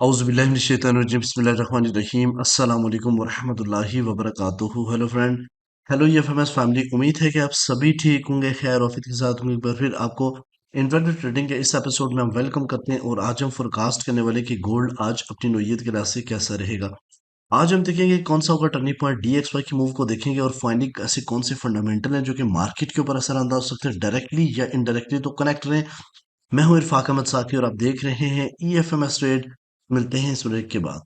औज़ुबिल्लाहिमिनश्शैतानिर्रजीम बिस्मिल्लाहिर्रहमानिर्रहीम अस्सलाम वालेकुम वरहमतुल्लाहि वबरकातुहू। Hello friend, hello FMS family. उम्मीद है कि आप सभी ठीक होंगे, खैर ऑफिस के साथ होंगे। एक बार फिर आपको इंट्रोडक्टरी ट्रेडिंग के इस एपिसोड में हम वेलकम करते हैं और आज हम फोरकास्ट करने वाले कि गोल्ड आज अपनी नौयत के रास्ते कैसा रहेगा। आज हम देखेंगे कौन सा होगा टर्निंग पॉइंट, डीएक्सवाई की मूव को देखेंगे और फाइंडिंग ऐसे कौन से फंडामेंटल हैं जो कि मार्केट के ऊपर असरअंदाज हो सकते हैं डायरेक्टली या इनडायरेक्टली। तो कनेक्ट रहें। मैं हूं इरफाक अहमद साकी और आप देख रहे हैं ईएफएमएस ट्रेड। मिलते हैं इस ब्रेक के बाद।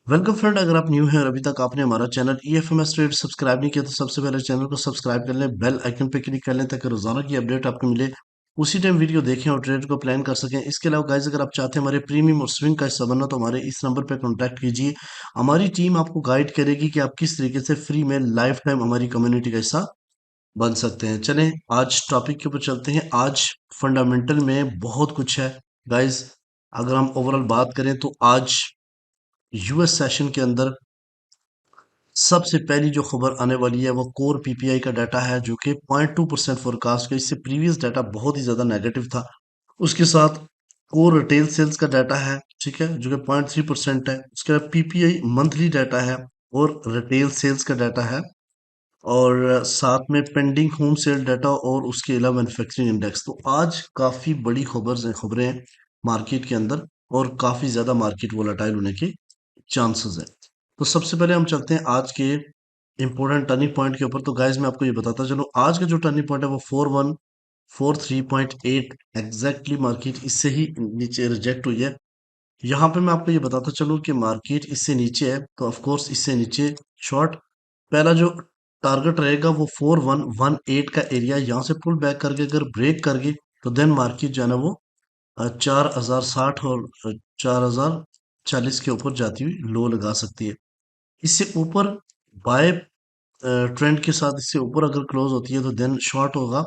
वेलकम फ्रेंड, अगर आप न्यू हैं और अभी तक आपने हमारा चैनल ईएफएमएस ट्रेड सब्सक्राइब नहीं किया तो सबसे पहले चैनल को सब्सक्राइब कर लें, बेल आइकन पे क्लिक कर लें ताकि रोजाना की अपडेट आपको मिले, उसी टाइम वीडियो देखें और ट्रेड को प्लान कर सकें। इसके अलावा गाइस, अगर आप चाहते हैं हमारे प्रीमियम और स्विंग का हिस्सा बनना तो हमारे इस नंबर पर कॉन्टैक्ट कीजिए। हमारी टीम आपको गाइड करेगी कि आप किस तरीके से फ्री में लाइफ टाइम हमारी कम्युनिटी का हिस्सा बन सकते हैं। चलें आज टॉपिक के ऊपर चलते हैं। आज फंडामेंटल में बहुत कुछ है गाइस। अगर हम ओवरऑल बात करें तो आज यूएस सेशन के अंदर सबसे पहली जो खबर आने वाली है वो कोर पीपीआई का डाटा है जो कि 0.2% फोरकास्ट का। इससे प्रीवियस डाटा बहुत ही ज्यादा नेगेटिव था। उसके साथ कोर रिटेल सेल्स का डाटा है, ठीक है, जो कि 0.3% है। उसके बाद पीपीआई मंथली डाटा है और रिटेल सेल्स का डाटा है और साथ में पेंडिंग होम सेल डाटा और उसके अलावा मैन्युफैक्चरिंग इंडेक्स। तो आज काफी बड़ी खबरें हैं मार्केट के अंदर और काफी ज्यादा मार्केट वोलाटाइल होने के चांसेस है। तो सबसे पहले हम चलते हैं आज के इंपॉर्टेंट टर्निंग पॉइंट के ऊपर। तो गाइज मैं आपको ये बताता चलूं, आज का जो टर्निंग पॉइंट है वो 4143.8 एग्जैक्टली मार्केट इससे ही नीचे रिजेक्ट हुई है। यहाँ पे मैं आपको ये बताता चलूं कि मार्केट इससे नीचे है तो ऑफ कोर्स इससे नीचे शॉर्ट। पहला जो टारगेट रहेगा वो 4118 का एरिया, यहाँ से पुल बैक करके अगर ब्रेक कर गई तो देन मार्केट जो है ना वो 4060 और 4040 के ऊपर जाती हुई लो लगा सकती है। इससे ऊपर बाय ट्रेंड के साथ इससे ऊपर अगर क्लोज होती है तो देन शॉर्ट होगा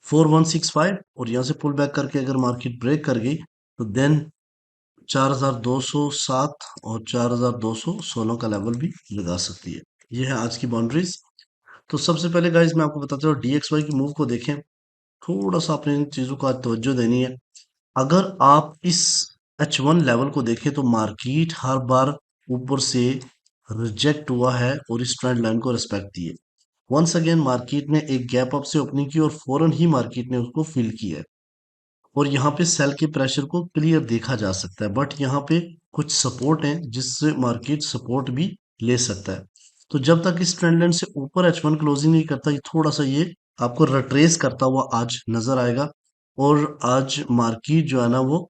4165 और यहाँ से पुल बैक करके अगर मार्केट ब्रेक कर गई तो देन 4207 और 4216 का लेवल भी लगा सकती है। ये है आज की बाउंड्रीज। तो सबसे पहले गाइज मैं आपको बताता हूँ डीएक्सवाई की मूव को देखें। थोड़ा सा आपने इन चीजों को आज तवज्जो देनी है। अगर आप इस H1 लेवल को देखें तो मार्केट हर बार ऊपर से रिजेक्ट हुआ है और इस ट्रेंड लाइन को रिस्पेक्ट दिए। वंस अगेन मार्केट ने एक गैप अप से ओपनिंग की और फौरन ही मार्केट ने उसको फिल किया है और यहाँ पे सेल के प्रेशर को क्लियर देखा जा सकता है। बट यहाँ पे कुछ सपोर्ट है जिससे मार्केट सपोर्ट भी ले सकता है। तो जब तक इस ट्रेंड लाइन से ऊपर H1 क्लोजिंग नहीं करता, ये थोड़ा सा ये आपको रिट्रेस करता हुआ आज नजर आएगा और आज मार्केट जो है ना वो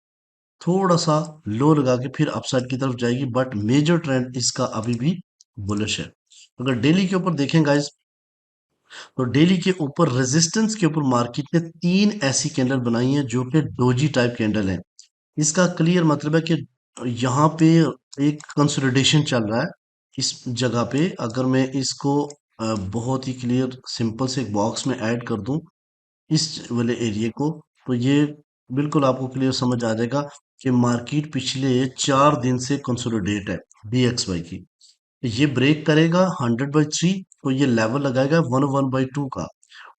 थोड़ा सा लो लगा के फिर अपसाइड की तरफ जाएगी। बट मेजर ट्रेंड इसका अभी भी बुलिश है। अगर डेली के ऊपर देखें गाइस तो डेली के ऊपर रेजिस्टेंस के ऊपर मार्केट ने तीन ऐसी कैंडल बनाई हैं जो कि डोजी टाइप कैंडल है। इसका क्लियर मतलब है कि यहाँ पे एक कंसोलिडेशन चल रहा है। इस जगह पे अगर मैं इसको बहुत ही क्लियर सिंपल से एक बॉक्स में ऐड कर दूं इस वाले एरिया को, तो ये बिल्कुल आपको क्लियर समझ आ जाएगा कि मार्केट पिछले 4 दिन से कंसोलिडेट है डीएक्सवाई की। ये ब्रेक करेगा 100/3 तो ये लेवल लगाएगा 101/2 का।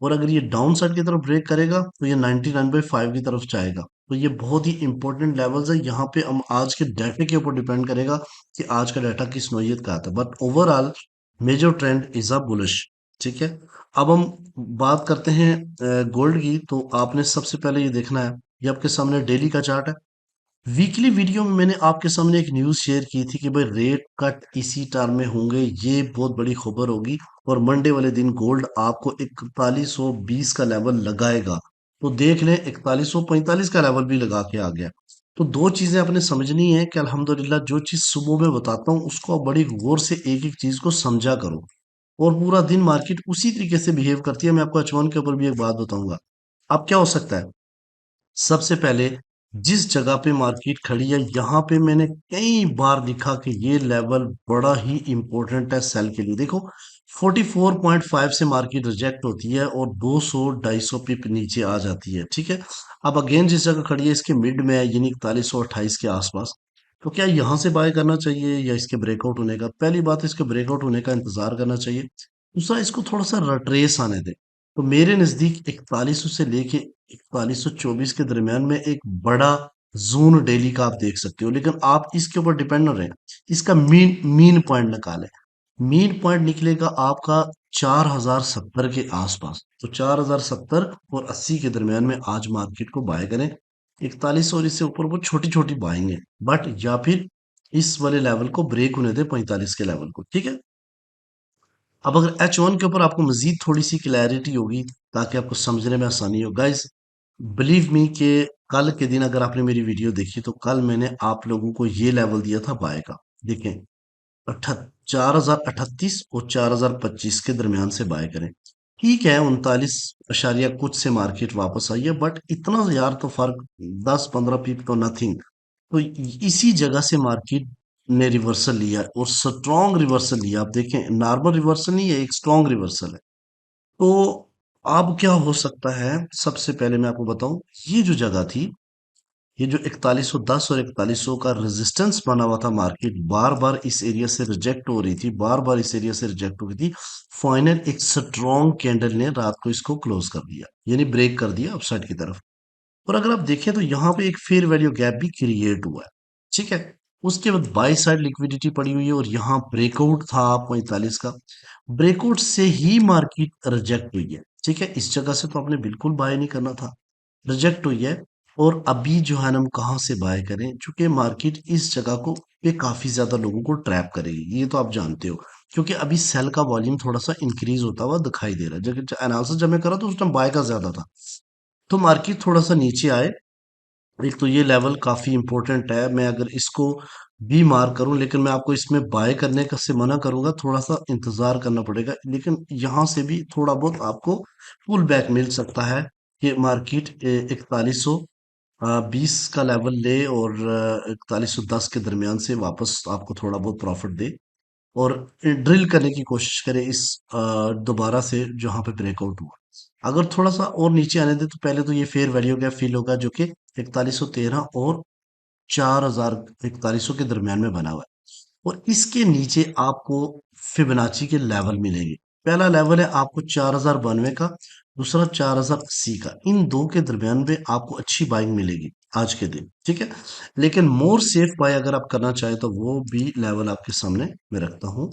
और अगर ये डाउन साइड की तरफ ब्रेक करेगा तो ये 99/5 की तरफ जाएगा। तो ये बहुत ही इंपॉर्टेंट लेवल्स है। यहाँ पे हम आज के डाटा के ऊपर डिपेंड करेगा कि आज का डाटा किस नौयत का आता है। But overall major trend is a bullish. ठीक है, अब हम बात करते हैं गोल्ड की। तो आपने सबसे पहले ये देखना है, ये आपके सामने डेली का चार्ट है। वीकली वीडियो में मैंने आपके सामने एक न्यूज़ शेयर की थी कि भाई रेट कट इसी टर्म में होंगे, ये बहुत बड़ी खबर होगी और मंडे वाले दिन गोल्ड आपको 4120 का लेवल लगाएगा। तो देख लें 4145 का लेवल भी लगा के आ गया। तो दो चीजें आपने समझनी है कि अल्हम्दुलिल्लाह जो चीज सुबह में बताता हूँ उसको आप बड़ी गौर से एक एक चीज को समझा करो और पूरा दिन मार्केट उसी तरीके से बिहेव करती है। मैं आपको H1 के ऊपर भी एक बात बताऊंगा। अब क्या हो सकता है, सबसे पहले जिस जगह पे मार्केट खड़ी है यहाँ पे मैंने कई बार लिखा कि ये लेवल बड़ा ही इंपॉर्टेंट है सेल के लिए। देखो 44.5 से मार्केट रिजेक्ट होती है और 200-250 पिप नीचे आ जाती है। ठीक है, अब अगेन जिस जगह खड़ी है इसके मिड में है यानी 4128 के आसपास। तो क्या यहाँ से बाय करना चाहिए या इसके ब्रेकआउट होने का? पहली बात, इसके ब्रेकआउट होने का इंतजार करना चाहिए। दूसरा, इसको थोड़ा सा रिट्रेस आने दे। तो मेरे नजदीक 4100 से लेके 4124 के दरमियान में एक बड़ा जोन डेली का आप देख सकते हो, लेकिन आप इसके ऊपर डिपेंड न रहे। इसका मीन मीन पॉइंट निकालें। मीन पॉइंट निकलेगा आपका 4070 के आसपास। तो 4070 और 80 के दरमियान में आज मार्केट को बाय करें। 41 और इससे ऊपर वो छोटी छोटी बाइंग है, बट या फिर इस वाले लेवल को ब्रेक होने दे, 45 के लेवल को, ठीक है। अब अगर H1 के ऊपर आपको मजीद थोड़ी सी क्लैरिटी होगी, ताकि आपको समझने में आसानी हो गाइज, बिलीव मी कि कल के दिन अगर आपने मेरी वीडियो देखी तो कल मैंने आप लोगों को ये लेवल दिया था बाय का। देखें, 4038 और 4025 के दरमियान से बाय करें। ठीक है, 39 कुछ से मार्केट वापस आई है, बट इतना यार तो फर्क, 10-15 पीप तो नथिंग। तो इसी जगह से मार्केट ने रिवर्सल लिया है, और स्ट्रॉन्ग रिवर्सल लिया। आप देखें, नॉर्मल रिवर्सल नहीं है, एक स्ट्रॉन्ग रिवर्सल है। तो अब क्या हो सकता है, सबसे पहले मैं आपको बताऊं, ये जो जगह थी, ये जो 4110 और 4100 का रेजिस्टेंस बना हुआ था, मार्केट बार बार इस एरिया से रिजेक्ट हो रही थी, बार बार इस एरिया से रिजेक्ट हो रही थी। फाइनल एक स्ट्रॉन्ग कैंडल ने रात को इसको क्लोज कर दिया, यानी ब्रेक कर दिया अपसाइड की तरफ। और अगर आप देखें तो यहाँ पे एक फेयर वैल्यू गैप भी क्रिएट हुआ है, ठीक है। उसके बाद बाई साइड लिक्विडिटी पड़ी हुई है, और यहाँ ब्रेकआउट था 45 का। ब्रेकआउट से ही मार्केट रिजेक्ट हुई है, ठीक है। इस जगह से तो आपने बिल्कुल बाय नहीं करना था, रिजेक्ट हुई है। और अभी जो है ना, हम कहाँ से बाय करें, क्योंकि मार्केट इस जगह को पे काफी ज्यादा लोगों को ट्रैप करेगी, ये तो आप जानते हो। क्योंकि अभी सेल का वॉल्यूम थोड़ा सा इंक्रीज होता हुआ दिखाई दे रहा है। जब एनालिसिस जब मैं करा तो उस टाइम बाय का ज्यादा था। तो मार्केट थोड़ा सा नीचे आए। एक तो ये लेवल काफी इंपॉर्टेंट है, मैं अगर इसको भी मार करूं, लेकिन मैं आपको इसमें बाय करने का से मना करूंगा, थोड़ा सा इंतजार करना पड़ेगा। लेकिन यहाँ से भी थोड़ा बहुत आपको पुल बैक मिल सकता है, कि मार्केट 4120 का लेवल ले, और 4110 के दरमियान से वापस आपको थोड़ा बहुत प्रॉफिट दे, और ड्रिल करने की कोशिश करें इस दोबारा से जहां पे ब्रेकआउट हुआ। अगर थोड़ा सा और नीचे आने दे, तो पहले तो ये फेयर वैल्यू गैप फील होगा, जो कि 4113 और 4100 के दरमियान में बना हुआ है। और इसके नीचे आपको फिबोनाची के लेवल मिलेंगे। पहला लेवल है आपको 4092 का, दूसरा 4080 का। इन दो के दरमियान में आपको अच्छी बाइंग मिलेगी आज के दिन, ठीक है। लेकिन मोर सेफ बाय अगर आप करना चाहें तो वो भी लेवल आपके सामने मैं रखता हूं।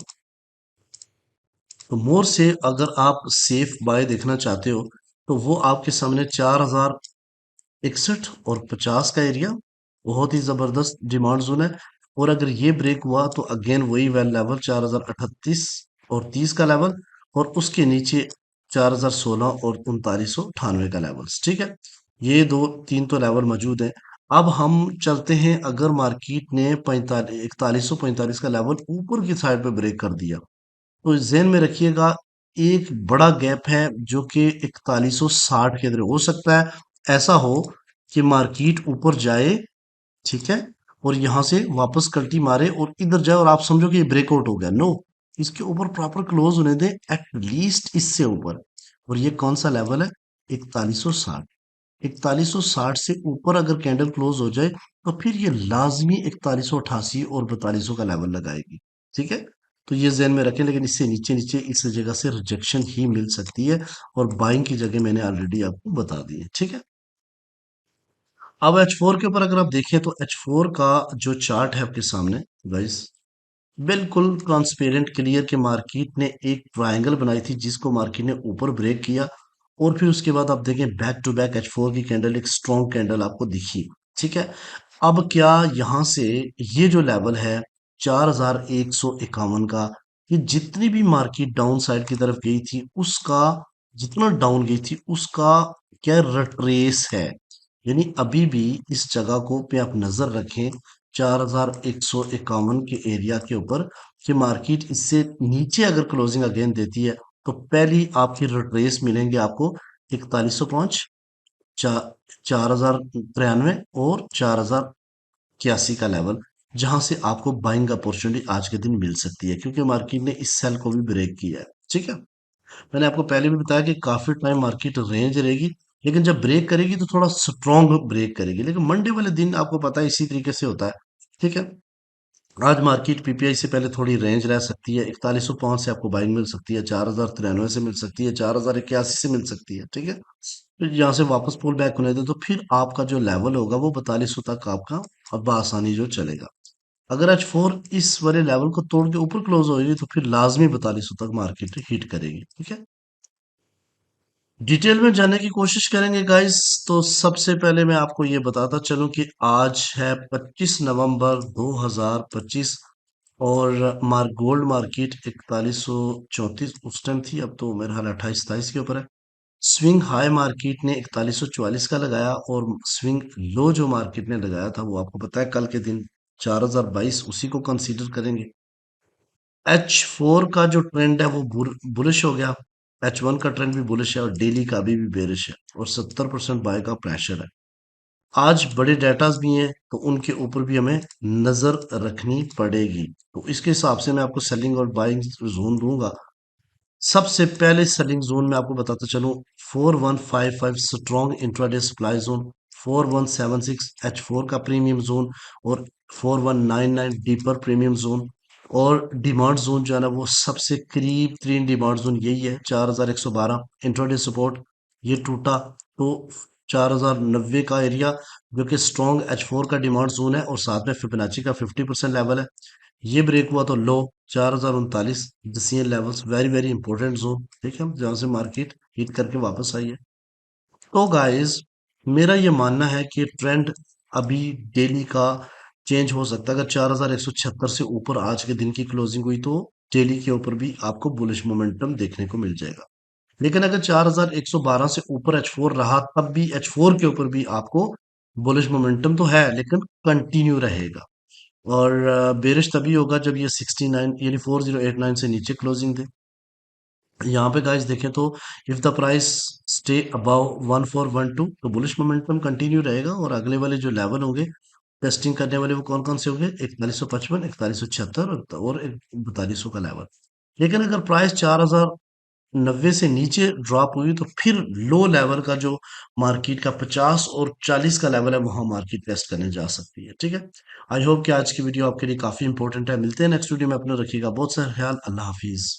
तो मोर से अगर आप सेफ बाय देखना चाहते हो, तो वो आपके सामने 4061 और 50 का एरिया बहुत ही जबरदस्त डिमांड जोन है। और अगर ये ब्रेक हुआ तो अगेन वही वेल लेवल 4038 और 30 का लेवल, और उसके नीचे 4016 और 3998 का लेवल, ठीक है। ये दो तीन तो लेवल मौजूद है। अब हम चलते हैं, अगर मार्केट ने 4145 का लेवल ऊपर की साइड पे ब्रेक कर दिया, तो ज़हन में रखिएगा, एक बड़ा गैप है जो कि 4160 के अंदर हो सकता है। ऐसा हो कि मार्केट ऊपर जाए, ठीक है, और यहां से वापस कल्टी मारे और इधर जाए, और आप समझो कि ये ब्रेकआउट हो गया। नो, इसके ऊपर प्रॉपर क्लोज होने दें, एटलीस्ट इससे ऊपर। और ये कौन सा लेवल है? 4160। 4160 से ऊपर अगर कैंडल क्लोज हो जाए, तो फिर ये लाजमी 4188 और 4200 का लेवल लगाएगी, ठीक है। तो ये ध्यान में रखें, लेकिन इससे नीचे नीचे इस जगह से रिजेक्शन ही मिल सकती है, और बाइंग की जगह मैंने ऑलरेडी आपको बता दी है, ठीक है। अब H4 के ऊपर अगर आप देखें, तो H4 का जो चार्ट है आपके सामने गाइस, बिल्कुल ट्रांसपेरेंट क्लियर के मार्केट ने एक ट्रायंगल बनाई थी, जिसको मार्केट ने ऊपर ब्रेक किया। और फिर उसके बाद आप देखें, बैक टू बैक H4 की कैंडल, एक स्ट्रॉन्ग कैंडल आपको दिखी, ठीक है। अब क्या यहाँ से ये जो लेवल है 4151 का, ये जितनी भी मार्केट डाउन साइड की तरफ गई थी, उसका जितना डाउन गई थी उसका क्या रिट्रेस है। यानी अभी भी इस जगह को पे आप नजर रखें, 4151 के एरिया के ऊपर, कि मार्केट इससे नीचे अगर क्लोजिंग अगेन देती है, तो पहली आपकी रिट्रेस मिलेंगे आपको 4105, 4093 और 4081 का लेवल, जहां से आपको बाइंग अपॉर्चुनिटी आज के दिन मिल सकती है, क्योंकि मार्केट ने इस सेल को भी ब्रेक किया है, ठीक है। मैंने आपको पहले भी बताया कि काफी टाइम मार्केट रेंज रहेगी, लेकिन जब ब्रेक करेगी तो थोड़ा स्ट्रॉन्ग ब्रेक करेगी। लेकिन मंडे वाले दिन आपको पता है इसी तरीके से होता है, ठीक है। आज मार्केट पीपीआई से पहले थोड़ी रेंज रह सकती है, 4105 से आपको बाइंग मिल सकती है, 4093 से मिल सकती है, 4081 से मिल सकती है, ठीक है। फिर यहाँ से वापस पुल बैक होने दे तो फिर आपका जो लेवल होगा वो 4200 तक आपका अब आसानी जो चलेगा। अगर एच फोर इस वाले लेवल को तोड़ के ऊपर क्लोज होगी तो फिर लाजमी 4200 तक मार्केट हिट करेगी, ठीक है। डिटेल में जानने की कोशिश करेंगे गाइस, तो सबसे पहले मैं आपको ये बताता चलूं कि आज है 25 नवंबर 2025 और गोल्ड मार्केट 4134 उस टाइम थी, अब तो मेरा हाल 28-27 के ऊपर है। स्विंग हाई मार्केट ने 4144 का लगाया और स्विंग लो जो मार्केट ने लगाया था वो आपको पता है कल के दिन 4022, उसी को कंसीडर करेंगे। एच फोर का जो ट्रेंड है वो बुलिश हो गया। एच वन का ट्रेंड भी बुलिश है और डेली का भी बेरिश है और 70% बाय का प्रेशर है। आज बड़े डेटास भी हैं तो उनके ऊपर भी हमें नजर रखनी पड़ेगी, तो इसके हिसाब से मैं आपको सेलिंग और बाइंग जोन दूंगा। सबसे पहले सेलिंग जोन में आपको बताता चलूं, 4155 strong intraday supply zone, 4176 H4 का प्रीमियम जोन और 4199 डीपर प्रीमियम जोन। और डिमांड जोन जो है ना वो सबसे करीब तीन डिमांड जोन यही है, 4112 इंट्राडे सपोर्ट, ये टूटा तो 4090 का एरिया जो कि स्ट्रॉन्ग H4 का डिमांड जोन है और साथ में फिबोनाची का 50% लेवल है, ये ब्रेक हुआ तो लो 4039। The levels very very important zone, ठीक है, जहां से मार्केट हिट करके वापस आई है। तो गाइस मेरा ये मानना है कि ट्रेंड अभी डेली का चेंज हो सकता है। अगर 4176 से ऊपर आज के दिन की क्लोजिंग हुई तो डेली के ऊपर भी आपको बुलिश मोमेंटम देखने को मिल जाएगा। लेकिन अगर 4112 से ऊपर एच फोर रहा तब भी एच फोर के ऊपर भी आपको बुलिश मोमेंटम तो है लेकिन कंटिन्यू रहेगा। और बेरिश तभी होगा जब ये 69 यानी 4089 से नीचे क्लोजिंग दे। यहाँ पे गाइस देखें तो if the price stay above 1412 तो बुलिश मोमेंटम कंटिन्यू रहेगा और अगले वाले जो लेवल होंगे टेस्टिंग करने वाले वो कौन कौन से होंगे, 4155, 4176 और 4200 का लेवल। लेकिन अगर प्राइस 4090 से नीचे ड्रॉप हुई तो फिर लो लेवल का जो मार्केट का 50 और 40 का लेवल है वहां मार्केट टेस्ट करने जा सकती है, ठीक है। आई होप कि आज की वीडियो आपके लिए काफी इंपॉर्टेंट है। मिलते हैं नेक्स्ट वीडियो में, अपना रखिएगा बहुत सारा ख्याल। अल्लाह हाफिज।